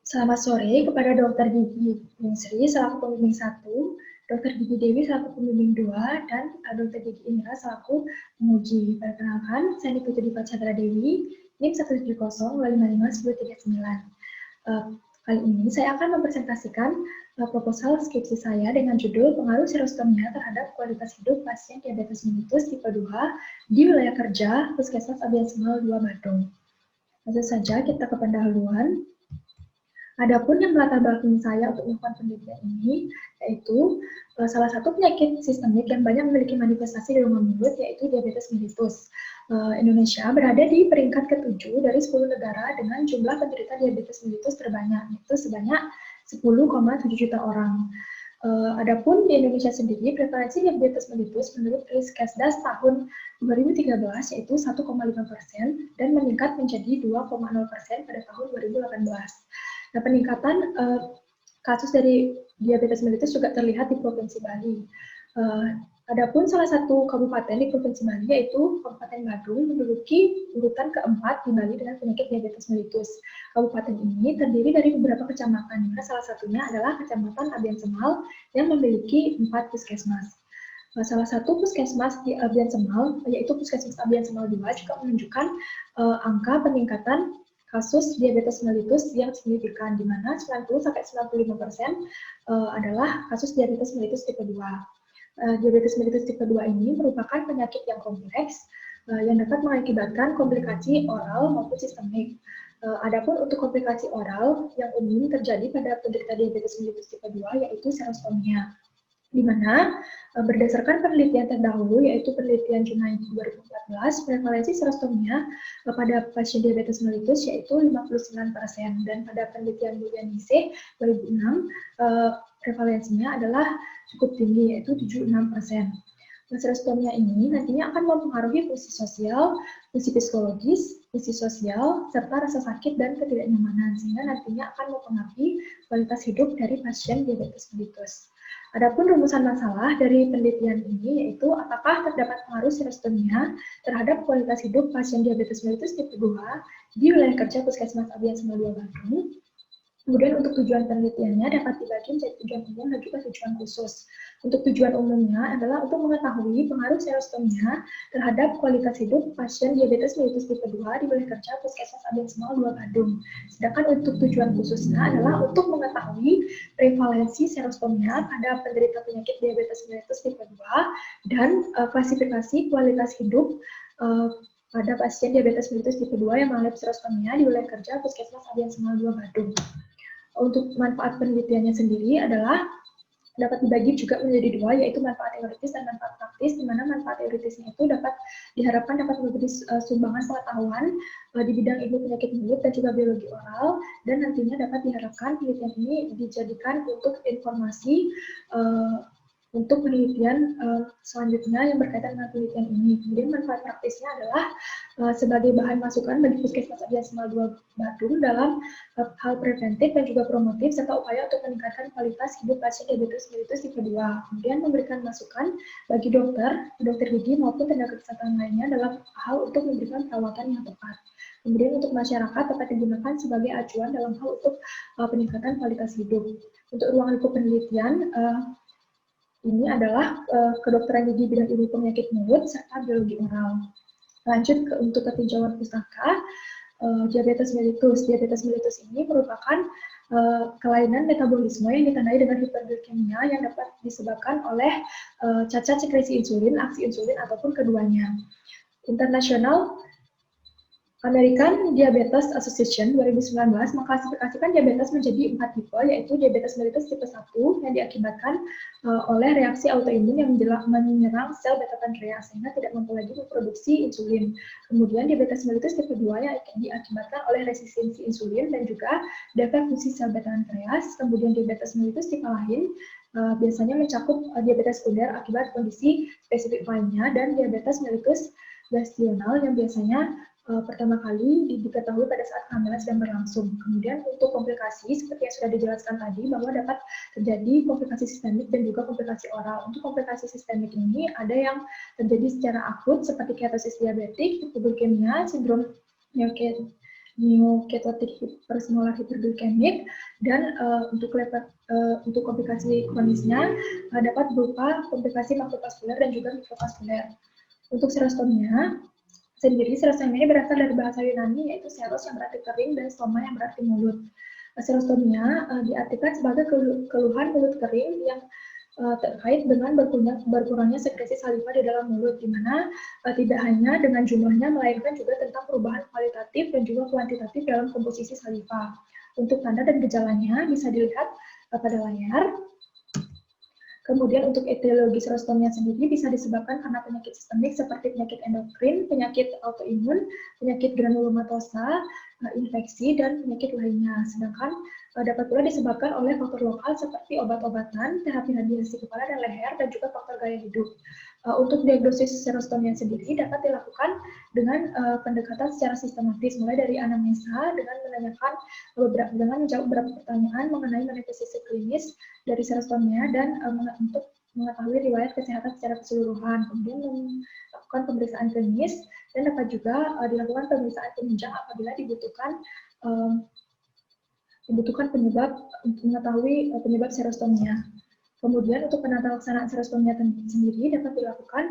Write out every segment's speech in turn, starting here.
Selamat sore kepada Dr. Gigi Sri selaku pembimbing 1, Dr. Gigi Dewi selaku pembimbing 2, dan Dr. Gigi Indra selaku penguji. Perkenalkan, saya Niputu Diva Chandra Dewi, NIM 170255139. Kali ini saya akan mempresentasikan proposal skripsi saya dengan judul Pengaruh Serostomia terhadap kualitas hidup pasien diabetes mellitus tipe 2 di wilayah kerja Puskesmas Abian Semal 2 Bandung. Langsung saja kita ke pendahuluan. Adapun yang melatar belakangi saya untuk melakukan penelitian ini, yaitu salah satu penyakit sistemik yang banyak memiliki manifestasi di rongga mulut, yaitu diabetes mellitus. Indonesia berada di peringkat ke-7 dari 10 negara dengan jumlah penderita diabetes mellitus terbanyak, yaitu sebanyak 10,7 juta orang. Adapun di Indonesia sendiri, prevalensi diabetes mellitus menurut Riskesdas tahun 2013 yaitu 1,5% dan meningkat menjadi 2,0% pada tahun 2018. Nah, peningkatan kasus dari diabetes mellitus juga terlihat di Provinsi Bali. Adapun salah satu kabupaten di Provinsi Bali yaitu Kabupaten Badung menduduki urutan keempat di Bali dengan penyakit diabetes mellitus. Kabupaten ini terdiri dari beberapa kecamatan, dimana salah satunya adalah Kecamatan Abian Semal yang memiliki 4 puskesmas. Salah satu puskesmas di Abian Semal, yaitu Puskesmas Abian Semal 2, juga menunjukkan angka peningkatan kasus diabetes mellitus yang signifikan, di mana 90-95% adalah kasus diabetes mellitus tipe 2. Diabetes mellitus tipe 2 ini merupakan penyakit yang kompleks yang dapat mengakibatkan komplikasi oral maupun sistemik. Adapun untuk komplikasi oral yang umum terjadi pada penderita diabetes mellitus tipe 2 yaitu serostomia, di mana berdasarkan penelitian terdahulu yaitu penelitian Junaidi 2014, prevalensi serostomia pada pasien diabetes mellitus yaitu 59% dan pada penelitian Bulianise 2006 prevalensinya adalah cukup tinggi yaitu 76%. Serostomia ini nantinya akan mempengaruhi fungsi sosial, fungsi psikologis, fungsi sosial, serta rasa sakit dan ketidaknyamanan, sehingga nantinya akan mempengaruhi kualitas hidup dari pasien diabetes mellitus. Adapun rumusan masalah dari penelitian ini yaitu apakah terdapat pengaruh serostomia terhadap kualitas hidup pasien diabetes mellitus tipe 2 di wilayah kerja Puskesmas Abian Semal 2 Bandung. Kemudian untuk tujuan penelitiannya dapat dibagi menjadi tujuan umum dan juga tujuan khusus. Untuk tujuan umumnya adalah untuk mengetahui pengaruh serostomia terhadap kualitas hidup pasien diabetes mellitus tipe 2 di wilayah kerja Puskesmas Abian Semal 2 Bandung. Sedangkan untuk tujuan khususnya adalah untuk mengetahui prevalensi serostomia pada penderita penyakit diabetes mellitus tipe 2 dan klasifikasi kualitas hidup pada pasien diabetes mellitus tipe 2 yang mengalami serostomia di wilayah kerja Puskesmas Abian Semal 2 Bandung. Untuk manfaat penelitiannya sendiri adalah dapat dibagi juga menjadi dua, yaitu manfaat teoritis dan manfaat praktis, di mana manfaat teoritisnya itu diharapkan dapat memberi sumbangan pengetahuan di bidang ilmu penyakit mulut dan juga biologi oral, dan nantinya dapat diharapkan penelitian ini dijadikan untuk informasi untuk penelitian selanjutnya yang berkaitan dengan penelitian ini. Kemudian manfaat praktisnya adalah sebagai bahan masukan bagi Puskesmas Abian Semal 2 Bandung dalam hal preventif dan juga promotif serta upaya untuk meningkatkan kualitas hidup pasien diabetes mellitus tipe 2. Kemudian memberikan masukan bagi dokter gigi maupun tenaga kesehatan lainnya dalam hal untuk memberikan perawatan yang tepat. Kemudian untuk masyarakat dapat digunakan sebagai acuan dalam hal untuk peningkatan kualitas hidup. Untuk ruang lingkup penelitian ini adalah kedokteran gigi bidang ilmu penyakit mulut serta biologi oral. Lanjut untuk ketinjauan pustaka, diabetes mellitus. Diabetes mellitus ini merupakan kelainan metabolisme yang ditandai dengan hiperglikemia yang dapat disebabkan oleh cacat sekresi insulin, aksi insulin, ataupun keduanya. Internasional American Diabetes Association 2019 mengklasifikasikan diabetes menjadi 4 tipe, yaitu diabetes mellitus tipe 1 yang diakibatkan oleh reaksi autoimun yang menyerang sel beta pankreas sehingga tidak mampu lagi memproduksi insulin. Kemudian diabetes mellitus tipe 2 yang diakibatkan oleh resistensi insulin dan juga defek fungsi sel beta pankreas. Kemudian diabetes mellitus tipe lain biasanya mencakup diabetes sekunder akibat kondisi spesifik lainnya, dan diabetes mellitus gestional yang biasanya pertama kali diketahui pada saat kehamilan sedang berlangsung. Kemudian untuk komplikasi seperti yang sudah dijelaskan tadi bahwa dapat terjadi komplikasi sistemik dan juga komplikasi oral. Untuk komplikasi sistemik ini ada yang terjadi secara akut seperti ketosis diabetik, hipoglikemia, sindrom neoketotic hypersmolar hyperglikemik, dan untuk komplikasi kronisnya dapat berupa komplikasi makrovaskuler dan juga mikrovaskuler. Untuk serostomia sendiri, serostomia ini berasal dari bahasa Yunani, yaitu seros yang berarti kering dan stoma yang berarti mulut. Serostomia diartikan sebagai keluhan mulut kering yang terkait dengan berkurangnya sekresi saliva di dalam mulut, di mana tidak hanya dengan jumlahnya, melainkan juga tentang perubahan kualitatif dan juga kuantitatif dalam komposisi saliva. Untuk tanda dan gejalanya bisa dilihat pada layar. Kemudian untuk etiologi serostomia sendiri bisa disebabkan karena penyakit sistemik seperti penyakit endokrin, penyakit autoimun, penyakit granulomatosa, infeksi, dan penyakit lainnya. Sedangkan dapat pula disebabkan oleh faktor lokal seperti obat-obatan, terapi radiasi kepala dan leher, dan juga faktor gaya hidup. Untuk diagnosis serostomia sendiri dapat dilakukan dengan pendekatan secara sistematis, mulai dari anamnesa dengan menjawab beberapa pertanyaan mengenai manifestasi klinis dari serostomia dan untuk mengetahui riwayat kesehatan secara keseluruhan, kemudian melakukan pemeriksaan klinis, dan dapat juga dilakukan pemeriksaan penunjang apabila dibutuhkan penyebab untuk mengetahui penyebab serostomia. Kemudian untuk penata laksanaan serostomia sendiri dapat dilakukan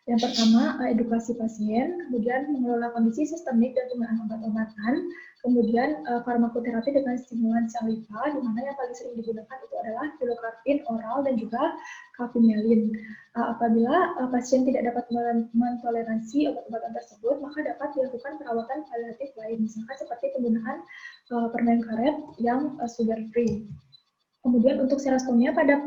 yang pertama edukasi pasien, kemudian mengelola kondisi sistemik dan penggunaan obat-obatan, kemudian farmakoterapi dengan stimulan saliva, di mana yang paling sering digunakan itu adalah pilocarpin oral dan juga calprotectin. Apabila pasien tidak dapat mentoleransi obat-obatan tersebut, maka dapat dilakukan perawatan paliatif lain, misalkan seperti penggunaan permen karet yang sugar free. Kemudian untuk serostomia pada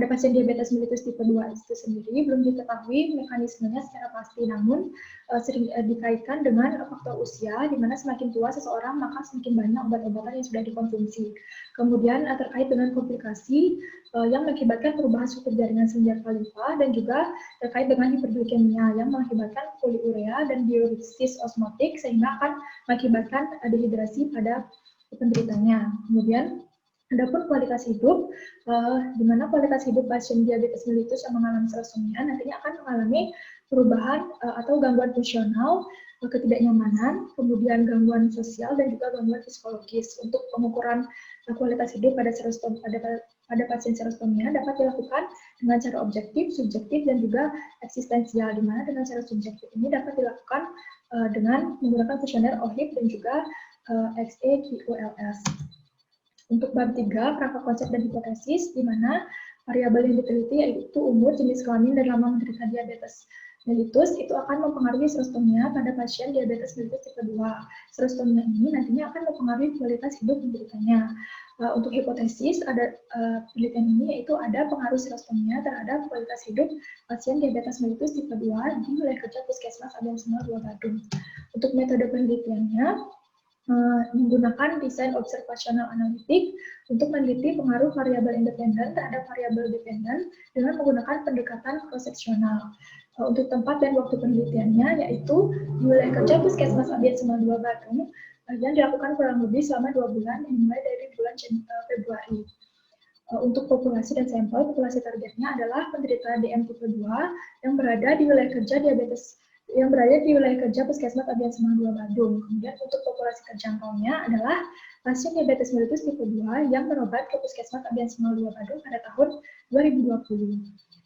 pasien diabetes mellitus tipe 2 itu sendiri belum diketahui mekanismenya secara pasti, namun sering dikaitkan dengan faktor usia, di mana semakin tua seseorang maka semakin banyak obat-obatan yang sudah dikonsumsi. Kemudian terkait dengan komplikasi yang mengakibatkan perubahan struktur jaringan semenjak saliva, dan juga terkait dengan hiperglikemia yang mengakibatkan poliurea dan diuresis osmotik sehingga akan mengakibatkan dehidrasi pada penderitanya. Kemudian adapun kualitas hidup, di mana kualitas hidup pasien diabetes mellitus yang mengalami serostomia nantinya akan mengalami perubahan atau gangguan fungsional, ketidaknyamanan, kemudian gangguan sosial, dan juga gangguan psikologis. Untuk pengukuran kualitas hidup pada pasien serostomia dapat dilakukan dengan cara objektif, subjektif, dan juga eksistensial, di mana dengan cara subjektif ini dapat dilakukan dengan menggunakan kuesioner OHIP dan juga XE-QOLS. Untuk bab 3, kerangka konsep dan hipotesis, di mana variabel yang diteliti yaitu umur, jenis kelamin, dan lama menderita diabetes mellitus itu akan mempengaruhi serostomia pada pasien diabetes mellitus tipe 2. Serostomia ini nantinya akan mempengaruhi kualitas hidup penderitanya. Untuk hipotesis, ada penelitian ini yaitu ada pengaruh serostomia terhadap kualitas hidup pasien diabetes mellitus tipe 2 di wilayah kerja Puskesmas Abdiansema 2 Badung. Untuk metode penelitiannya, menggunakan desain observasional analitik untuk meneliti pengaruh variabel independen terhadap variabel dependen dengan menggunakan pendekatan cross-seksional. Untuk tempat dan waktu penelitiannya yaitu di wilayah kerja Puskesmas Abdiansema 2 Badung yang dilakukan kurang lebih selama 2 bulan dimulai dari bulan Februari. Untuk populasi dan sampel, populasi targetnya adalah penderita DM tipe 2 yang berada di wilayah kerja Puskesmas Abdiansema 2 Badung. Kemudian untuk populasi terjangkaunya adalah pasien diabetes mellitus tipe 2 yang berobat ke Puskesmas Abdiansema 2 Badung pada tahun 2020.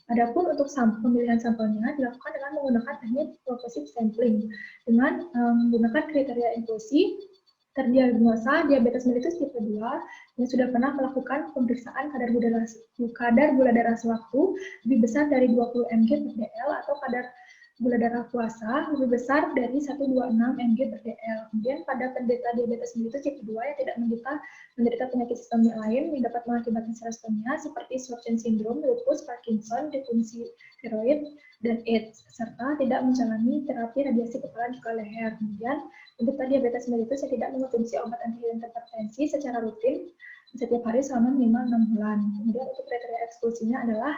Adapun untuk pemilihan sampelnya dilakukan dengan menggunakan teknik progressive sampling dengan menggunakan kriteria inklusi terdiagnosa diabetes mellitus tipe 2 yang sudah pernah melakukan pemeriksaan kadar gula darah sewaktu lebih besar dari 20 mg per dl atau kadar gula darah puasa lebih besar dari 126 mg per dl. Kemudian pada penderita diabetes mellitus tipe 2 yang tidak menderita penyakit sistemik lain yang dapat mengakibatkan serostomia seperti Sjögren syndrome, lupus, Parkinson, disfungsi tiroid, dan AIDS, serta tidak menjalani terapi radiasi kepala juga leher. Kemudian penderita diabetes mellitus yang tidak mengonsumsi obat antihipertensi secara rutin setiap hari selama minimal 6 bulan. Kemudian untuk kriteria eksklusinya adalah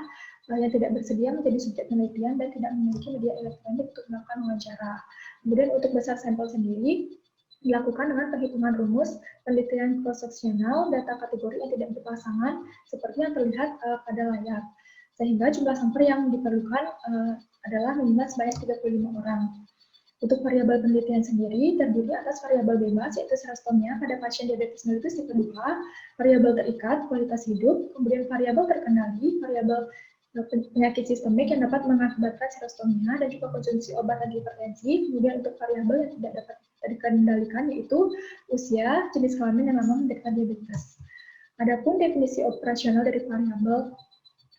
yang tidak bersedia menjadi subjek penelitian dan tidak memiliki media elektronik untuk melakukan wawancara. Kemudian untuk besar sampel sendiri dilakukan dengan perhitungan rumus penelitian cross-seksional data kategori yang tidak berpasangan seperti yang terlihat pada layar. Sehingga jumlah sampel yang diperlukan adalah minimal sebanyak 35 orang. Untuk variabel penelitian sendiri terdiri atas variabel bebas yaitu serostomia pada pasien diabetes mellitus tipe 2, variabel terikat kualitas hidup, kemudian variabel terkendali, variabel penyakit sistemik yang dapat mengakibatkan serostomia dan juga konsumsi obat antihipertensi. Kemudian untuk variabel yang tidak dapat dikendalikan yaitu usia, jenis kelamin, dan lama menderita diabetes. Adapun definisi operasional dari variabel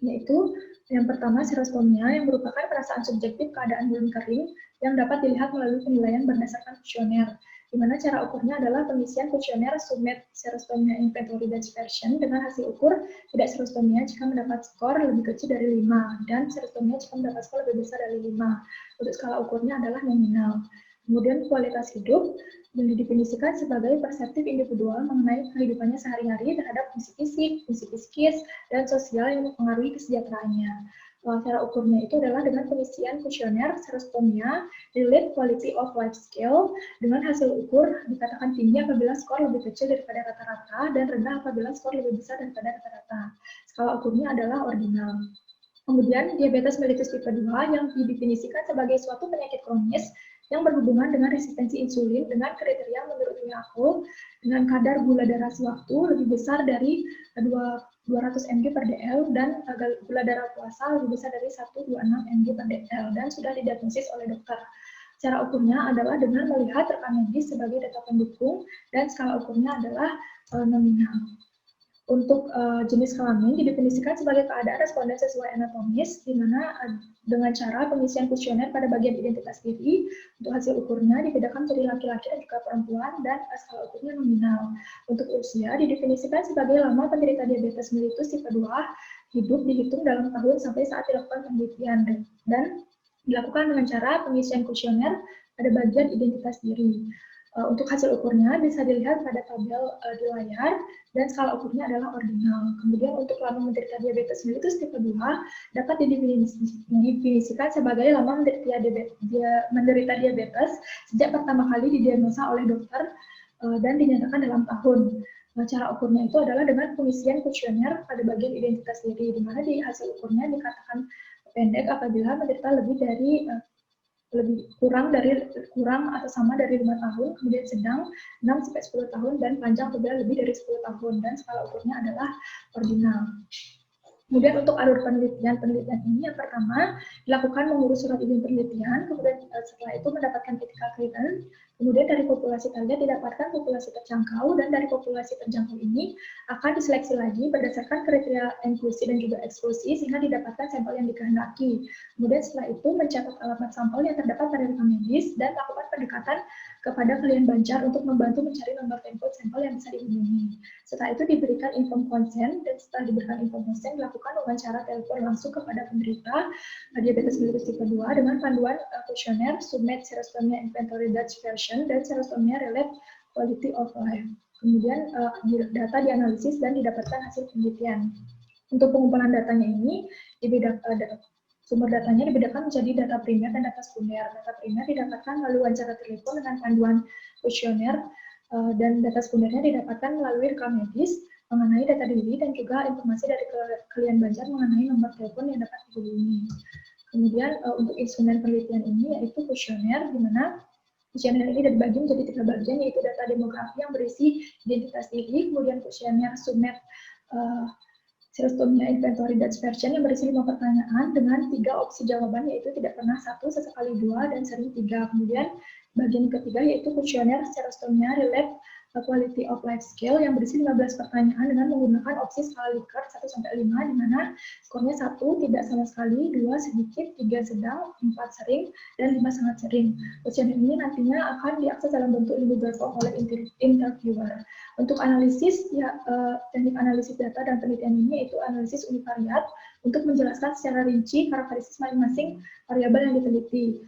yaitu yang pertama serostomia yang merupakan perasaan subjektif keadaan belum kering yang dapat dilihat melalui penilaian berdasarkan kuesioner, di mana cara ukurnya adalah pengisian kuesioner Submet Serostomia Inventory Dispersion dengan hasil ukur tidak serostomia jika mendapat skor lebih kecil dari 5 dan serostomia jika mendapat skor lebih besar dari 5. Untuk skala ukurnya adalah nominal. Kemudian kualitas hidup yang didefinisikan sebagai perseptif individual mengenai kehidupannya sehari-hari terhadap fungsi fisik, fungsi psikis, dan sosial yang mempengaruhi kesejahteraannya. Cara ukurnya itu adalah dengan pengisian kuesioner serostomia Relate Quality of Life Scale dengan hasil ukur dikatakan tinggi apabila skor lebih kecil daripada rata-rata dan rendah apabila skor lebih besar daripada rata-rata. Skala ukurnya adalah ordinal. Kemudian diabetes mellitus tipe 2 yang didefinisikan sebagai suatu penyakit kronis yang berhubungan dengan resistensi insulin dengan kriteria menurut WHO dengan kadar gula darah sewaktu lebih besar dari 200 mg per dl dan gula darah puasa lebih besar dari 126 mg per dl dan sudah didiagnosis oleh dokter. Cara ukurnya adalah dengan melihat rekam medis sebagai data pendukung dan skala ukurnya adalah nominal. Untuk jenis kelamin didefinisikan sebagai keadaan responden sesuai anatomis, di mana dengan cara pengisian kuesioner pada bagian identitas diri, untuk hasil ukurnya dibedakan menjadi laki-laki dan juga perempuan, dan skala ukurnya nominal. Untuk usia didefinisikan sebagai lama penderita diabetes mellitus tipe 2 hidup dihitung dalam tahun sampai saat dilakukan penelitian, dan dilakukan dengan cara pengisian kuesioner pada bagian identitas diri. Untuk hasil ukurnya bisa dilihat pada tabel di layar dan skala ukurnya adalah ordinal. Kemudian untuk lama menderita diabetes mellitus tipe 2 dapat didefinisikan sebagai lama menderita diabetes sejak pertama kali didiagnosa oleh dokter dan dinyatakan dalam tahun. Cara ukurnya itu adalah dengan pengisian kuesioner pada bagian identitas diri, di mana di hasil ukurnya dikatakan pendek apabila menderita kurang atau sama dari 5 tahun, kemudian sedang 6-10 tahun, dan panjang apabila lebih dari 10 tahun, dan skala ukurnya adalah ordinal. Kemudian untuk alur penelitian ini yang pertama dilakukan mengurus surat izin penelitian, kemudian setelah itu mendapatkan ethical clearance, kemudian dari populasi target didapatkan populasi terjangkau, dan dari populasi terjangkau ini akan diseleksi lagi berdasarkan kriteria inklusi dan juga eksklusi sehingga didapatkan sampel yang dikehendaki. Kemudian setelah itu mencatat alamat sampel yang terdapat pada rekam medis dan melakukan pendekatan kepada klien banjar untuk membantu mencari nomor telepon sampel yang bisa dihubungi. Setelah itu diberikan informed consent, dan setelah diberikan informed consent dilakukan wawancara telepon langsung kepada penderita diabetes mellitus tipe 2 dengan panduan kuesioner Submet Serostomia Inventory Dispersion dan Serostomia Relate Quality of Life. Kemudian data dianalisis dan didapatkan hasil penelitian. Untuk pengumpulan datanya ini sumber datanya dibedakan menjadi data primer dan data sekunder. Data primer didapatkan melalui wawancara telepon dengan panduan kuesioner, dan data sekundernya didapatkan melalui rekam medis mengenai data diri dan juga informasi dari klien banjar mengenai nomor telepon yang dapat dihubungi. Kemudian untuk instrumen penelitian ini yaitu kuesioner, di mana kuesioner ini dibagi menjadi 3 bagian, yaitu data demografi yang berisi identitas diri, kemudian kuesioner Submet Serostomia Inventory Dispersion yang berisi 5 pertanyaan dengan 3 opsi jawaban, yaitu tidak pernah 1, sesekali 2, dan sering 3. Kemudian bagian ketiga yaitu kuesioner Serostomia Relate Quality of Life Scale yang berisi 15 pertanyaan dengan menggunakan opsi skala Likert 1-5, di mana skornya 1 tidak sama sekali, 2 sedikit, 3 sedang, 4 sering, dan 5 sangat sering. Kuesioner ini nantinya akan diakses dalam bentuk limbah form oleh interviewer. Untuk analisis, teknik analisis data dan penelitian ini yaitu analisis univariat untuk menjelaskan secara rinci karakteristik masing-masing variabel yang diteliti,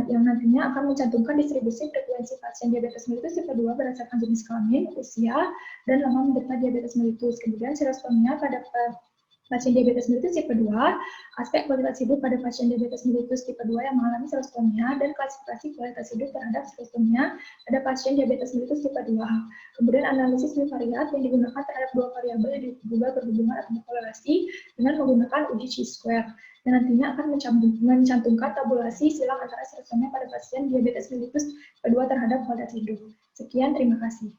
yang nantinya akan mencantumkan distribusi frekuensi pasien diabetes mellitus tipe 2 berdasarkan jenis kelamin, usia, dan lama menderita diabetes mellitus. Kemudian serostomia pada pasien diabetes mellitus tipe 2, aspek kualitas hidup pada pasien diabetes mellitus tipe 2 yang mengalami serostomia, dan klasifikasi kualitas hidup terhadap serostomia pada pasien diabetes mellitus tipe 2. Kemudian analisis bivariat yang digunakan terhadap dua variabel yang diduga berhubungan atau berkorelasi dengan menggunakan uji chi-square. Dan nantinya akan mencantumkan tabulasi silang antara serostomia pada pasien diabetes mellitus tipe 2 terhadap kualitas hidup. Sekian, terima kasih.